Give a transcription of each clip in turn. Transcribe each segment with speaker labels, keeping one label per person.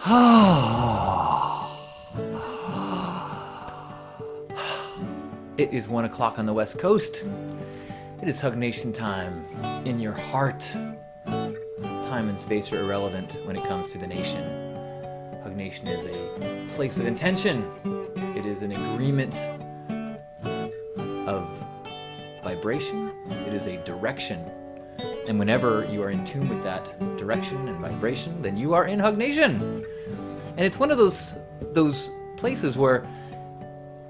Speaker 1: It is 1 o'clock on the West Coast. It is Hug Nation time in your heart. Time and space are irrelevant when it comes to the nation. Hug Nation is a place of intention. It is an agreement of vibration. It is a direction. And whenever you are in tune with that direction and vibration, then you are in Hug Nation. And it's one of those places where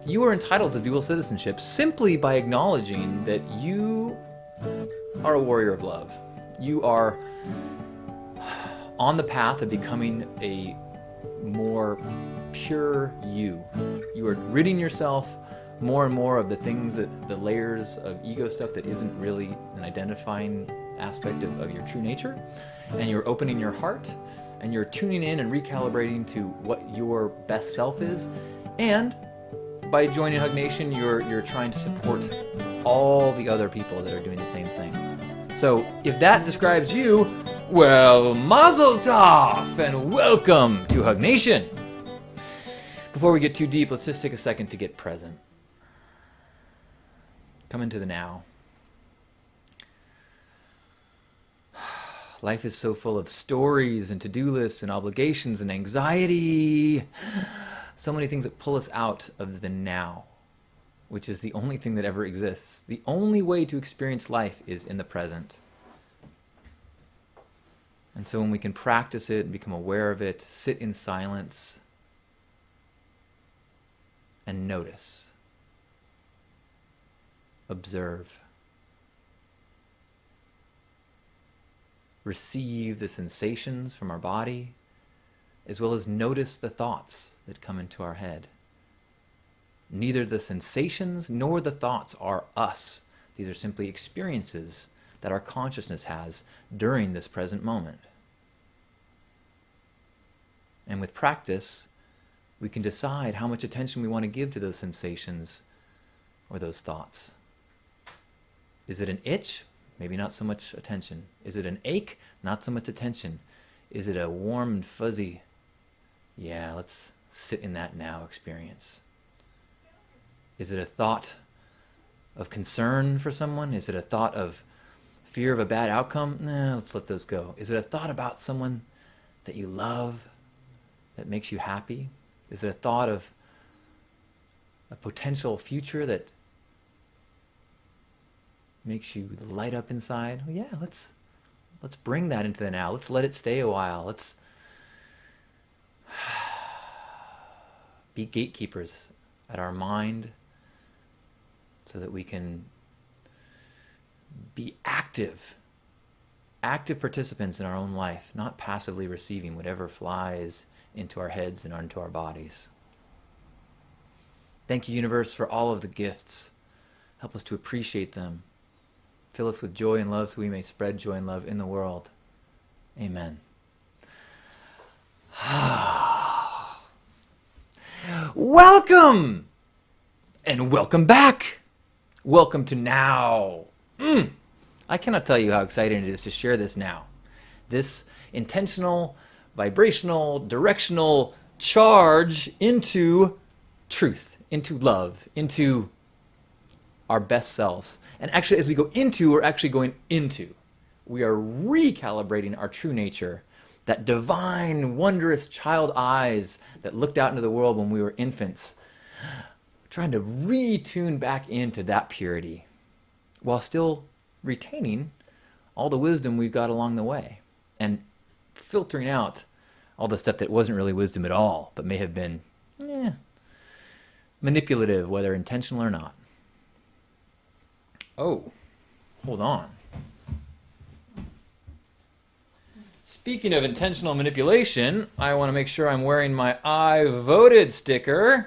Speaker 1: you are entitled to dual citizenship simply by acknowledging that you are a warrior of love. You are on the path of becoming a more pure you. You are ridding yourself more and more of the things that the layers of ego stuff that isn't really an identifying aspect of your true nature. And you're opening your heart and you're tuning in and recalibrating to what your best self is. And by joining Hug Nation, you're trying to support all the other people that are doing the same thing. So if that describes you, well, mazel tov and welcome to Hug Nation. Before we get too deep, let's just take a second to get present. Come into the now. Life is so full of stories and to-do lists and obligations and anxiety. So many things that pull us out of the now, which is the only thing that ever exists. The only way to experience life is in the present. And so when we can practice it and become aware of it, sit in silence and notice, observe, receive the sensations from our body, as well as notice the thoughts that come into our head. Neither the sensations nor the thoughts are us. These are simply experiences that our consciousness has during this present moment. And with practice, we can decide how much attention we want to give to those sensations or those thoughts. Is it an itch? Maybe not so much attention. Is it an ache? Not so much attention. Is it a warm and fuzzy? Yeah, let's sit in that now experience. Is it a thought of concern for someone? Is it a thought of fear of a bad outcome? Nah, let's let those go. Is it a thought about someone that you love that makes you happy? Is it a thought of a potential future that makes you light up inside? Well, yeah, let's bring that into the now. Let's let it stay a while. Let's be gatekeepers at our mind so that we can be active participants in our own life, not passively receiving whatever flies into our heads and onto our bodies. Thank you, universe, for all of the gifts. Help us to appreciate them. Fill us with joy and love so we may spread joy and love in the world. Amen. Welcome! And welcome back! Welcome to now. I cannot tell you how exciting it is to share this now. This intentional, vibrational, directional charge into truth, into love, into our best selves. And actually, as we go into, we're actually going into. We are recalibrating our true nature, that divine, wondrous child eyes that looked out into the world when we were infants, trying to retune back into that purity while still retaining all the wisdom we've got along the way and filtering out all the stuff that wasn't really wisdom at all, but may have been manipulative, whether intentional or not. Oh, hold on. Speaking of intentional manipulation, I want to make sure I'm wearing my I voted sticker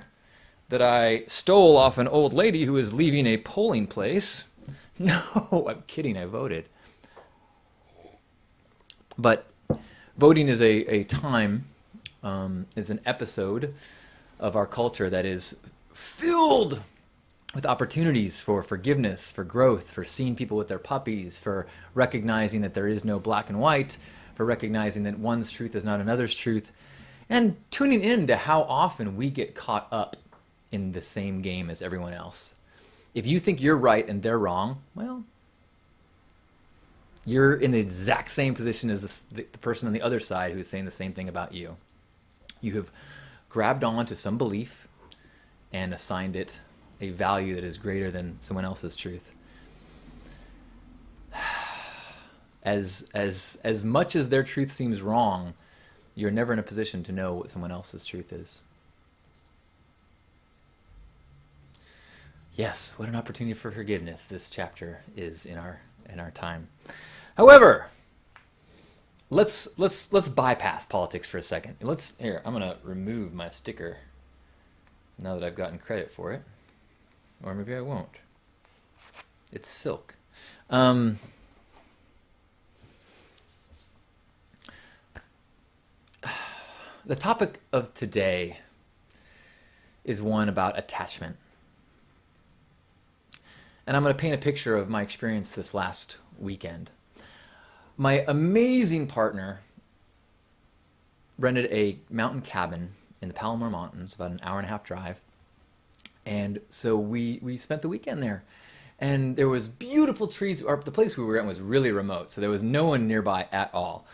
Speaker 1: that I stole off an old lady who is leaving a polling place. No, I'm kidding, I voted. But voting is a time, is an episode of our culture that is filled with opportunities for forgiveness, for growth, for seeing people with their puppies, for recognizing that there is no black and white, for recognizing that one's truth is not another's truth. and tuning in to how often we get caught up in the same game as everyone else. If you think you're right and they're wrong, well, you're in the exact same position as the person on the other side who's saying the same thing about you. You have grabbed on to some belief and assigned it a value that is greater than someone else's truth. As much as their truth seems wrong, you're never in a position to know what someone else's truth is. Yes, what an opportunity for forgiveness this chapter is in our time. However, let's bypass politics for a second. Here, I'm gonna remove my sticker now that I've gotten credit for it, or maybe I won't. It's silk. The topic of today is one about attachment. And I'm going to paint a picture of my experience this last weekend. My amazing partner rented a mountain cabin in the Palomar Mountains, about an hour and a half drive. And so we spent the weekend there. And there was beautiful trees. The place we were at was really remote, so there was no one nearby at all.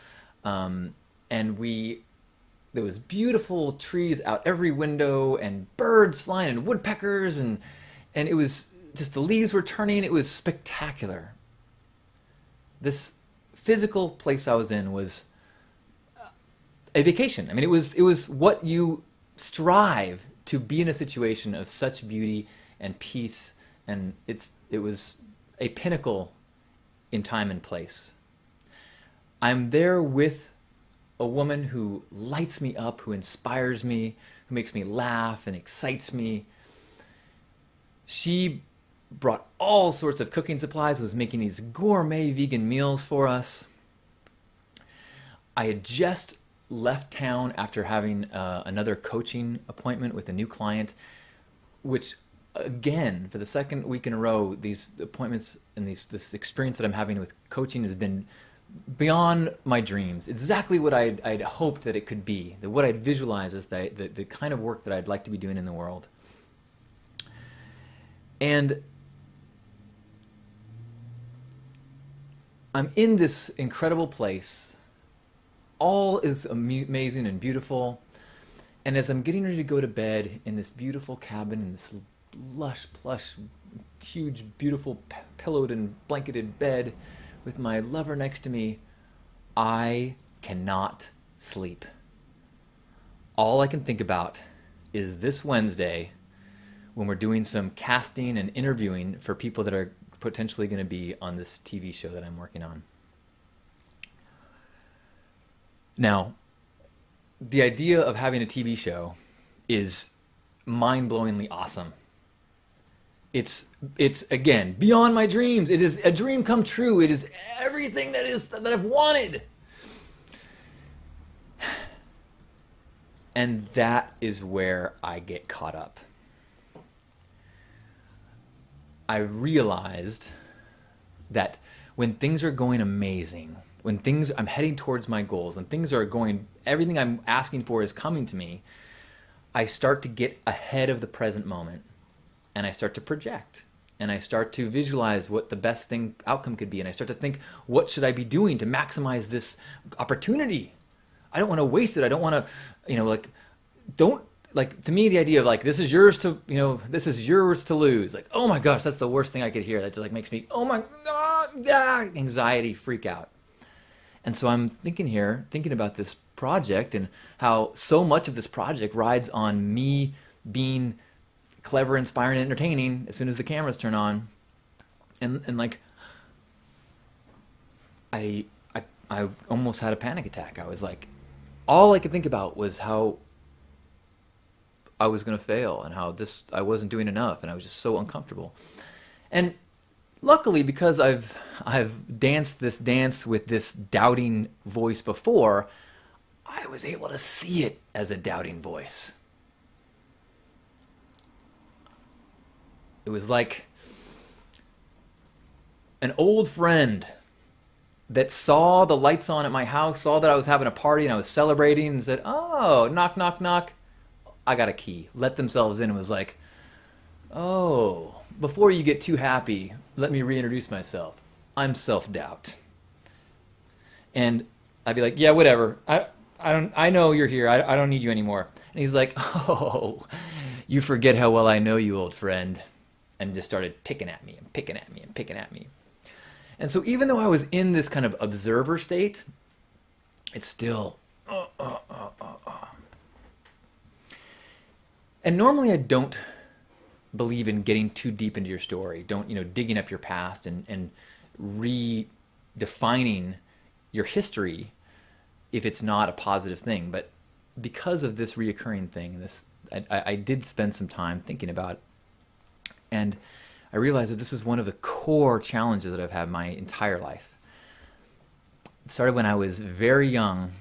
Speaker 1: There was beautiful trees out every window and birds flying and woodpeckers and it was just, the leaves were turning. It was spectacular. This physical place I was in was a vacation. I mean, it was what you strive to be in, a situation of such beauty and peace, and it was a pinnacle in time and place. I'm there with a woman who lights me up, who inspires me, who makes me laugh and excites me. She brought all sorts of cooking supplies, was making these gourmet vegan meals for us. I had just left town after having another coaching appointment with a new client, which again, for the second week in a row, these appointments and this experience that I'm having with coaching has been beyond my dreams. Exactly what I'd hoped that it could be, that what I'd visualized as the kind of work that I'd like to be doing in the world. And I'm in this incredible place. All is amazing and beautiful. And as I'm getting ready to go to bed in this beautiful cabin, in this lush, plush, huge, beautiful, pillowed and blanketed bed with my lover next to me, I cannot sleep. All I can think about is this Wednesday when we're doing some casting and interviewing for people that are potentially going to be on this TV show that I'm working on. Now, the idea of having a TV show is mind-blowingly awesome. It's again beyond my dreams. It is a dream come true. It is everything that I've wanted. And that is where I get caught up. I realized that when things are going amazing, when I'm heading towards my goals, when things are going, everything I'm asking for is coming to me, I start to get ahead of the present moment. And I start to project, and I start to visualize what the best outcome could be, and I start to think, what should I be doing to maximize this opportunity? I don't want to waste it. I don't want to, to me, the idea of this is yours to, this is yours to lose. Like, oh my gosh, that's the worst thing I could hear. That makes me, oh my God, anxiety, freak out. And so I'm thinking about this project and how so much of this project rides on me being clever, inspiring, and entertaining as soon as the cameras turn on. And I almost had a panic attack. I was like, all I could think about was how I was going to fail and how I wasn't doing enough, and I was just so uncomfortable. And luckily, because I've danced this dance with this doubting voice before, I was able to see it as a doubting voice. It was like an old friend that saw the lights on at my house, saw that I was having a party and I was celebrating, and said, "Oh, knock, knock, knock. I got a key." Let themselves in and was like, "Oh, before you get too happy, let me reintroduce myself. I'm self-doubt." And I'd be like, "Yeah, whatever. I know you're here. I don't need you anymore." And he's like, "Oh, you forget how well I know you, old friend." And just started picking at me and picking at me and picking at me. And so even though I was in this kind of observer state, it's still, And normally I don't believe in getting too deep into your story. Don't, digging up your past and redefining your history if it's not a positive thing. But because of this reoccurring thing, I did spend some time thinking about it. And I realized that this is one of the core challenges that I've had my entire life. It started when I was very young,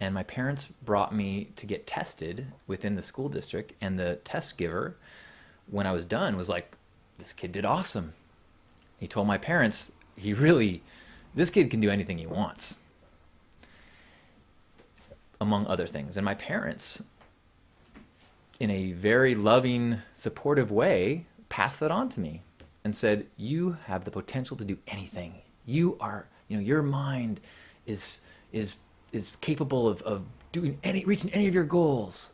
Speaker 1: and my parents brought me to get tested within the school district, and the test giver, when I was done, was like, "This kid did awesome." He told my parents, this kid can do anything he wants, among other things. And my parents, in a very loving, supportive way, passed that on to me and said, "You have the potential to do anything. You are, your mind is capable of reaching any of your goals."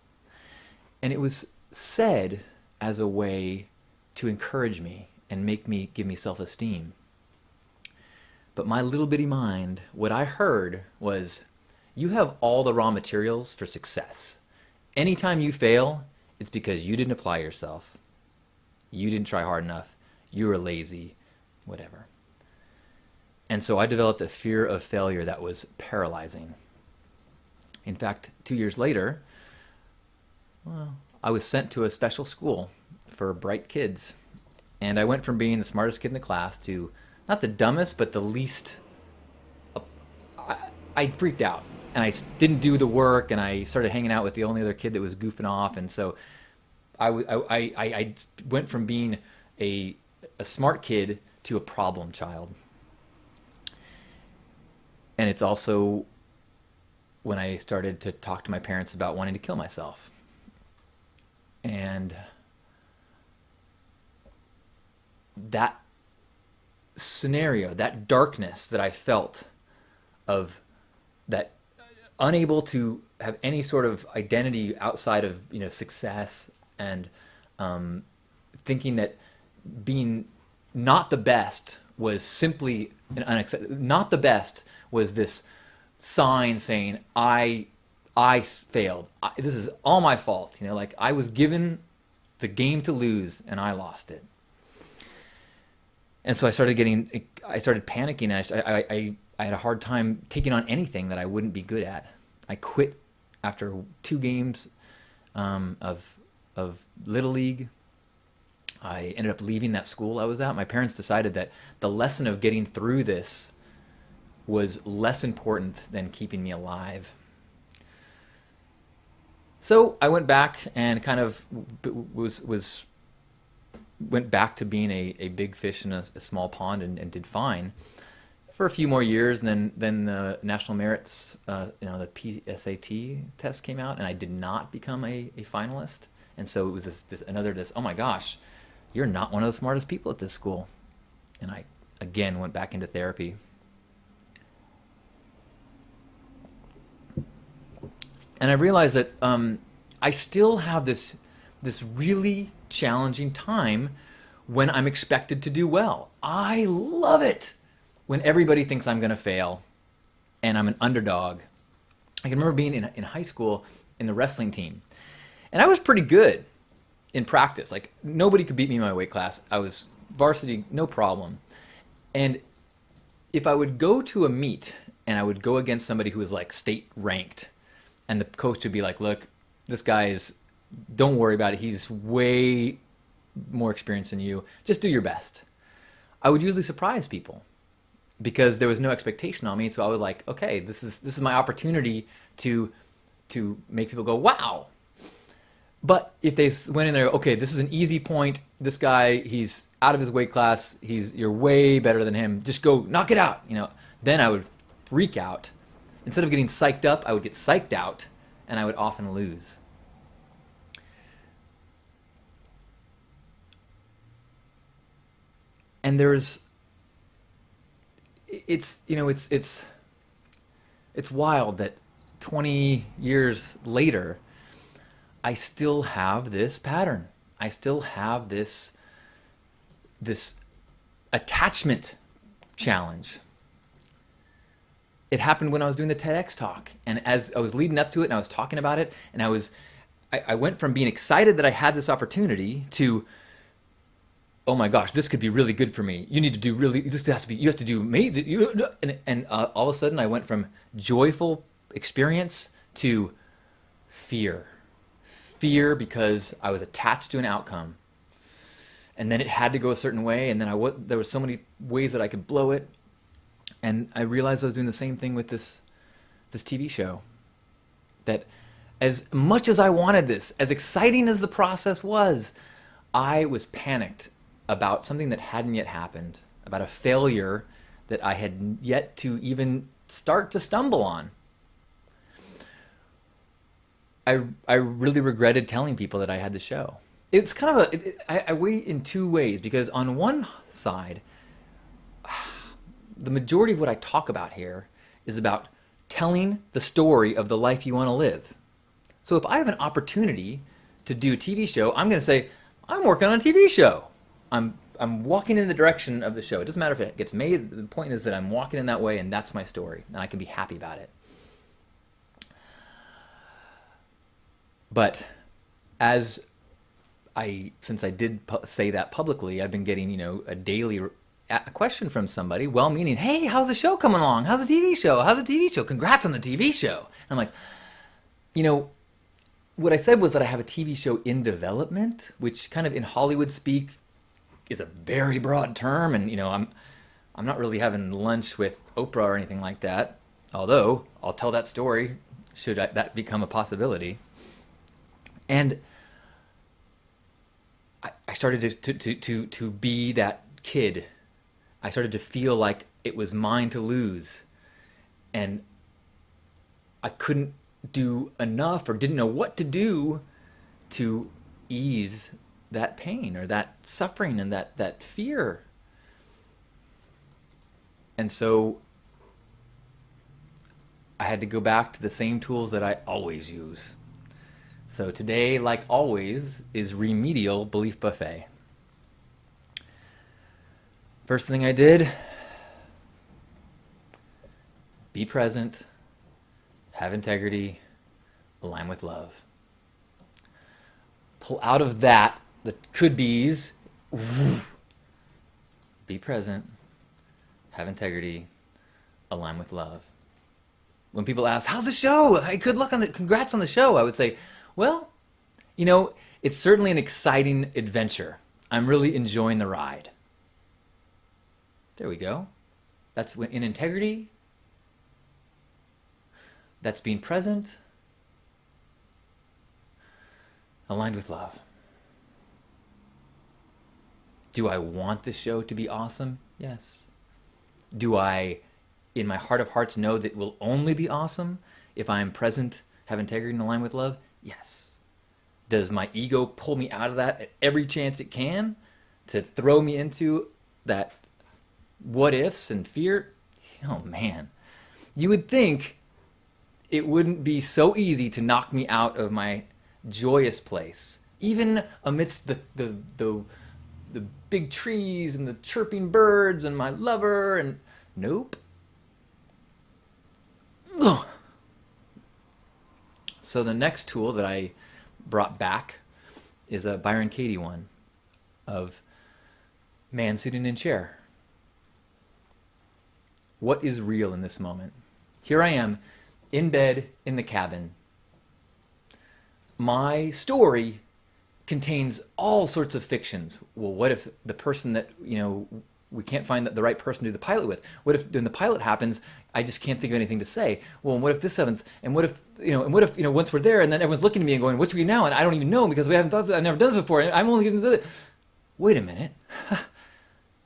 Speaker 1: And it was said as a way to encourage me and give me self-esteem. But my little bitty mind, what I heard was, "You have all the raw materials for success. Anytime you fail, it's because you didn't apply yourself. You didn't try hard enough. You were lazy, whatever." And so I developed a fear of failure that was paralyzing. In fact, 2 years later, I was sent to a special school for bright kids. And I went from being the smartest kid in the class to not the dumbest, but the least. I freaked out, and I didn't do the work, and I started hanging out with the only other kid that was goofing off. And so I went from being a smart kid to a problem child. And it's also when I started to talk to my parents about wanting to kill myself. And that scenario, that darkness that I felt of that, unable to have any sort of identity outside of success, and thinking that being not the best was simply an unacceptable. Not the best was this sign saying I failed. This is all my fault. Like I was given the game to lose and I lost it. And so I started panicking, and I had a hard time taking on anything that I wouldn't be good at. I quit after 2 games of Little League. I ended up leaving that school I was at. My parents decided that the lesson of getting through this was less important than keeping me alive. So I went back and kind of went back to being a big fish in a small pond, and did fine for a few more years. And then the national merits, the PSAT test came out, and I did not become a finalist. And so it was this, "Oh my gosh, you're not one of the smartest people at this school." And I again went back into therapy. And I realized that I still have this really challenging time when I'm expected to do well. I love it when everybody thinks I'm going to fail and I'm an underdog. I can remember being in high school in the wrestling team, and I was pretty good in practice. Like nobody could beat me in my weight class. I was varsity, no problem. And if I would go to a meet and I would go against somebody who was like state ranked, and the coach would be like, "Look, this guy don't worry about it. He's way more experienced than you. Just do your best." I would usually surprise people because there was no expectation on me. So I was like, okay, this is my opportunity to make people go, "Wow." But if they went in there, "Okay, this is an easy point. This guy, he's out of his weight class. You're way better than him. Just go knock it out." Then I would freak out. Instead of getting psyched up, I would get psyched out, and I would often lose. And it's wild that 20 years later, I still have this pattern. I still have this attachment challenge. It happened when I was doing the TEDx talk, and as I was leading up to it and I was talking about it, and I went from being excited that I had this opportunity to, oh my gosh, this could be really good for me. You have to do me. And all of a sudden I went from joyful experience to fear. Fear because I was attached to an outcome. And then it had to go a certain way, and then there were so many ways that I could blow it. And I realized I was doing the same thing with this TV show. That as much as I wanted this, as exciting as the process was, I was panicked about something that hadn't yet happened, about a failure that I had yet to even start to stumble on. I really regretted telling people that I had the show. It's kind of I weigh in two ways, because on one side, the majority of what I talk about here is about telling the story of the life you want to live. So if I have an opportunity to do a TV show, I'm going to say, I'm working on a TV show. I'm walking in the direction of the show. It doesn't matter if it gets made. The point is that I'm walking in that way, and that's my story, and I can be happy about it. But since I did say that publicly, I've been getting, a daily question from somebody, well-meaning, hey, how's the show coming along? How's the TV show? How's the TV show? Congrats on the TV show. And I'm like, what I said was that I have a TV show in development, which kind of in Hollywood speak is a very broad term. And, I'm not really having lunch with Oprah or anything like that. Although I'll tell that story should that become a possibility. And I started to be that kid. I started to feel like it was mine to lose. And I couldn't do enough or didn't know what to do to ease that pain or that suffering and that fear. And so I had to go back to the same tools that I always use. So today, like always, is remedial belief buffet. First thing I did, be present, have integrity, align with love. Pull out of that the could be's, be present, have integrity, align with love. When people ask, how's the show? Hey, good luck congrats on the show. I would say, well, it's certainly an exciting adventure. I'm really enjoying the ride. There we go. That's in integrity. That's being present. Aligned with love. Do I want this show to be awesome? Yes. Do I, in my heart of hearts, know that it will only be awesome if I am present, have integrity, and align with love? Yes. Does my ego pull me out of that at every chance it can to throw me into that what ifs and fear? Oh man. You would think it wouldn't be so easy to knock me out of my joyous place, even amidst the big trees and the chirping birds and my lover, and nope. Ugh. So the next tool that I brought back is a Byron Katie one of man sitting in chair. What is real in this moment? Here I am in bed in the cabin. My story contains all sorts of fictions. Well, what if the person that, we can't find the right person to do the pilot with? What if when the pilot happens, I just can't think of anything to say? Well, and what if this happens? And what if, once we're there and then everyone's looking at me and going, what should we do now? And I don't even know because we haven't done this. I've never done this before. And I'm only going to do it. Wait a minute.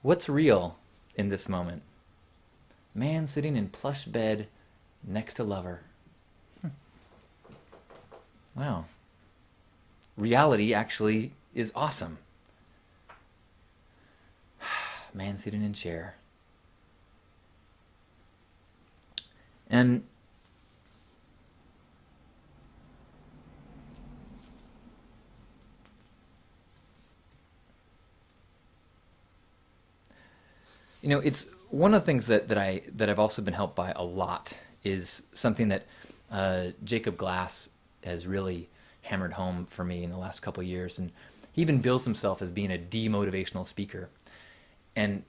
Speaker 1: What's real in this moment? Man sitting in plush bed next to lover. Wow. Reality actually is awesome. Man sitting in chair. And it's one of the things that I've also been helped by a lot is something that Jacob Glass has really hammered home for me in the last couple of years, and he even bills himself as being a demotivational speaker. And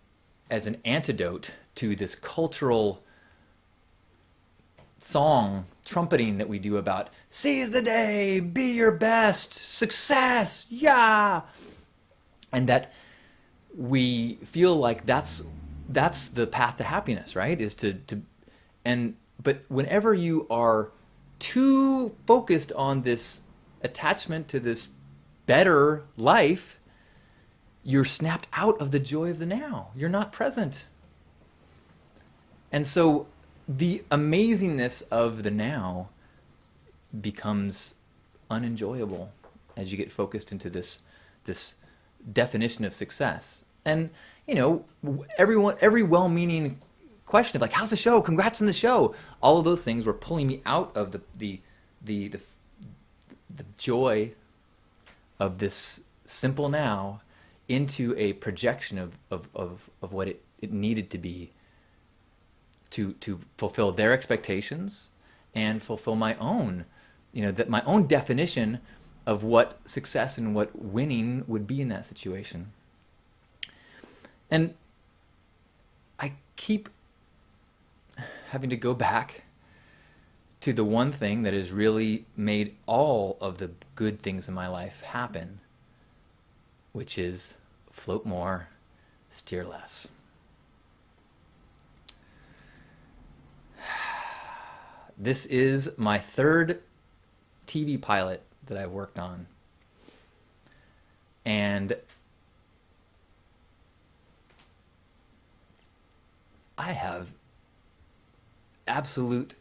Speaker 1: as an antidote to this cultural song trumpeting that we do about seize the day, be your best, success, yeah, and that we feel like that's the path to happiness, right? Is but whenever you are too focused on this attachment to this better life, you're snapped out of the joy of the now. You're not present. And so the amazingness of the now becomes unenjoyable as you get focused into this definition of success. And every well-meaning question of like, how's the show? Congrats on the show. All of those things were pulling me out of the joy of this simple now into a projection of what it needed to be to fulfill their expectations and fulfill my own, that my own definition of what success and what winning would be in that situation. And I keep having to go back to the one thing that has really made all of the good things in my life happen, which is float more, steer less. This is my third TV pilot that I've worked on. And I have absolute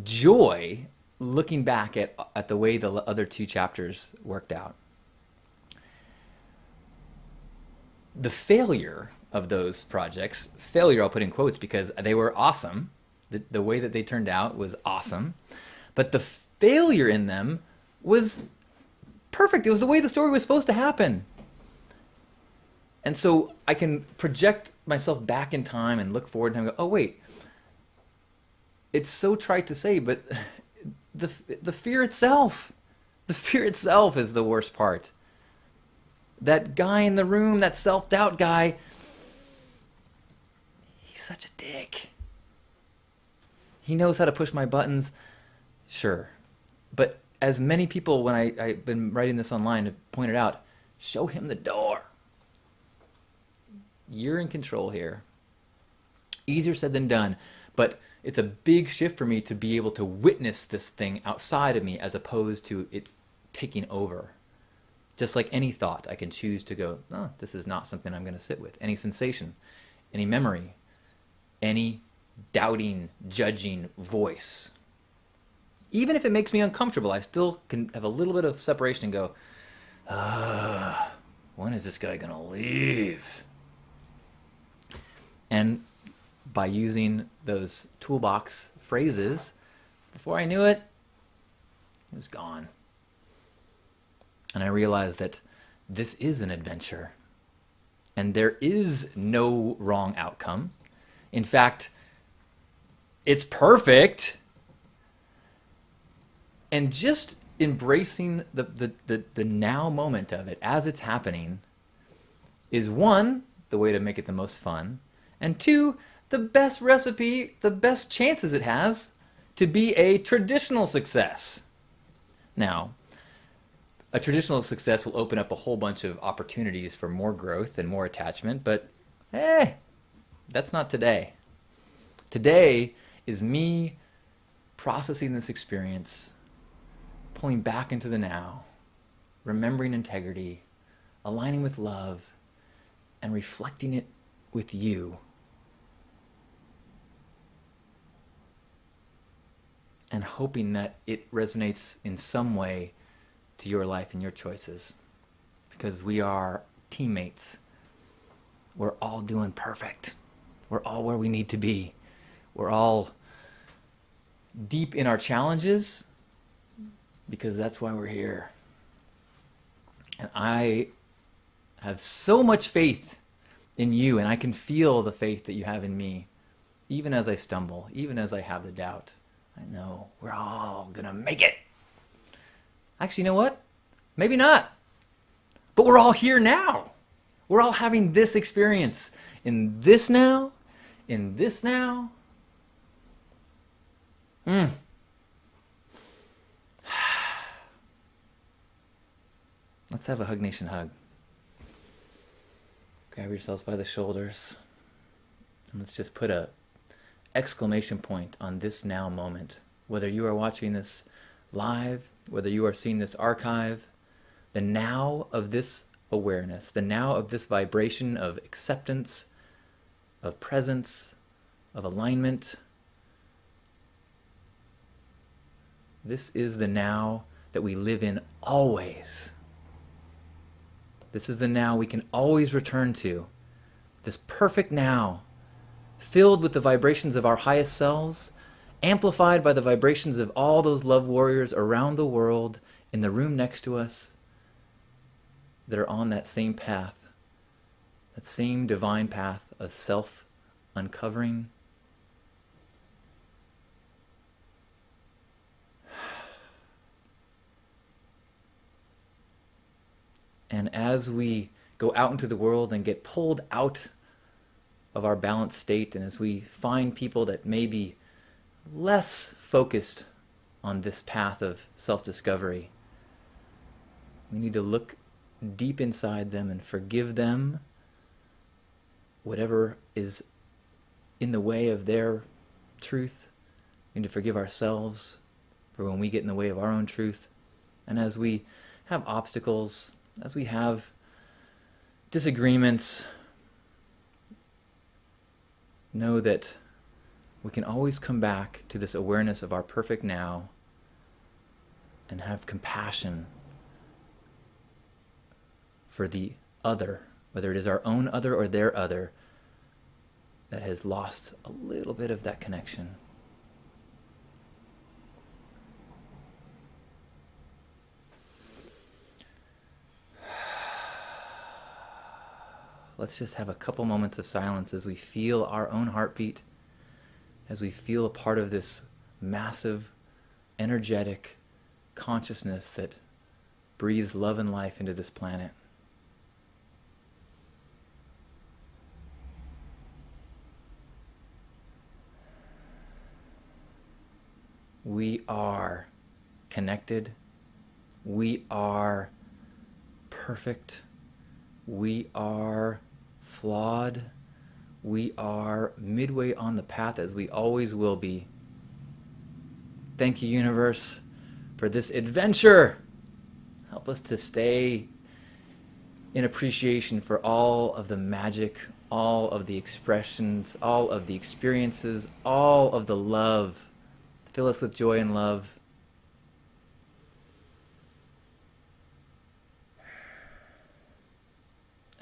Speaker 1: joy looking back at the way the other two chapters worked out. The failure of those projects, failure I'll put in quotes because they were awesome. The way that they turned out was awesome. But the failure in them was perfect. It was the way the story was supposed to happen. And so I can project myself back in time and look forward and go, oh, wait. It's so trite to say, but the fear itself is the worst part. That guy in the room, that self-doubt guy, he's such a dick. He knows how to push my buttons, sure. But as many people, when I've been writing this online, have pointed out, show him the door. You're in control here. Easier said than done, but it's a big shift for me to be able to witness this thing outside of me as opposed to it taking over. Just like any thought, I can choose to go, oh, this is not something I'm going to sit with. Any sensation, any memory, any doubting, judging voice. Even if it makes me uncomfortable, I still can have a little bit of separation and go, when is this guy going to leave? And by using those toolbox phrases, before I knew it was gone. And I realized that this is an adventure. And there is no wrong outcome. In fact, it's perfect. And just embracing the now moment of it as it's happening is one, the way to make it the most fun. And two, the best recipe, the best chances it has to be a traditional success. Now, a traditional success will open up a whole bunch of opportunities for more growth and more attachment, but that's not today. Today is me processing this experience, pulling back into the now, remembering integrity, aligning with love, and reflecting it with you. and hoping that it resonates in some way to your life and your choices. Because we are teammates. We're all doing perfect. We're all where we need to be. We're all deep in our challenges because that's why we're here. And I have so much faith in you, and I can feel the faith that you have in me, even as I stumble, even as I have the doubt. I know we're all gonna make it. Actually, you know what? Maybe not. But we're all here now. We're all having this experience in this now, in this now. Let's have a Hug Nation hug. Grab yourselves by the shoulders. And let's just put a exclamation point on this now moment. Whether you are watching this live, whether you are seeing this archive, the now of this awareness, the now of this vibration of acceptance, of presence, of alignment. This is the now that we live in always. This is the now we can always return to. This perfect now, filled with the vibrations of our highest selves, amplified by the vibrations of all those love warriors around the world, in the room next to us, that are on that same path, that same divine path of self-uncovering. And as we go out into the world and get pulled out of our balanced state, and as we find people that may be less focused on this path of self-discovery, we need to look deep inside them and forgive them whatever is in the way of their truth. We need to forgive ourselves for when we get in the way of our own truth. And as we have obstacles, as we have disagreements, know that we can always come back to this awareness of our perfect now and have compassion for the other, whether it is our own other or their other, that has lost a little bit of that connection. Let's just have a couple moments of silence as we feel our own heartbeat, as we feel a part of this massive, energetic consciousness that breathes love and life into this planet. We are connected. We are perfect. We are flawed. We are midway on the path, as we always will be. Thank you, universe, for this adventure. Help us to stay in appreciation for all of the magic, all of the expressions, all of the experiences, all of the love. Fill us with joy and love.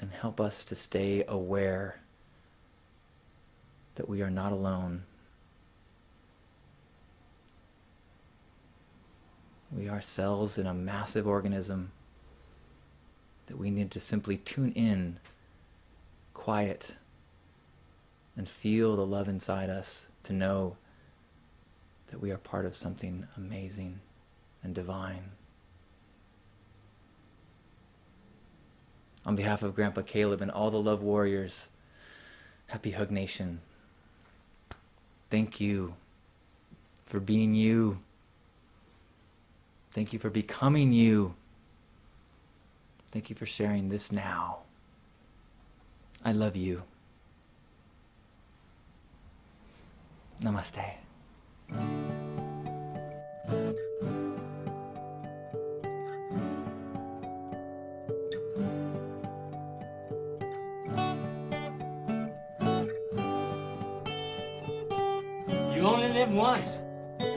Speaker 1: And help us to stay aware that we are not alone. We are cells in a massive organism that we need to simply tune in, quiet, and feel the love inside us to know that we are part of something amazing and divine. On behalf of Grandpa Caleb and all the love warriors, happy Hug Nation. Thank you for being you. Thank you for becoming you. Thank you for sharing this now. I love you. Namaste.
Speaker 2: You only live once.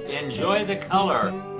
Speaker 2: Yeah. Enjoy the color.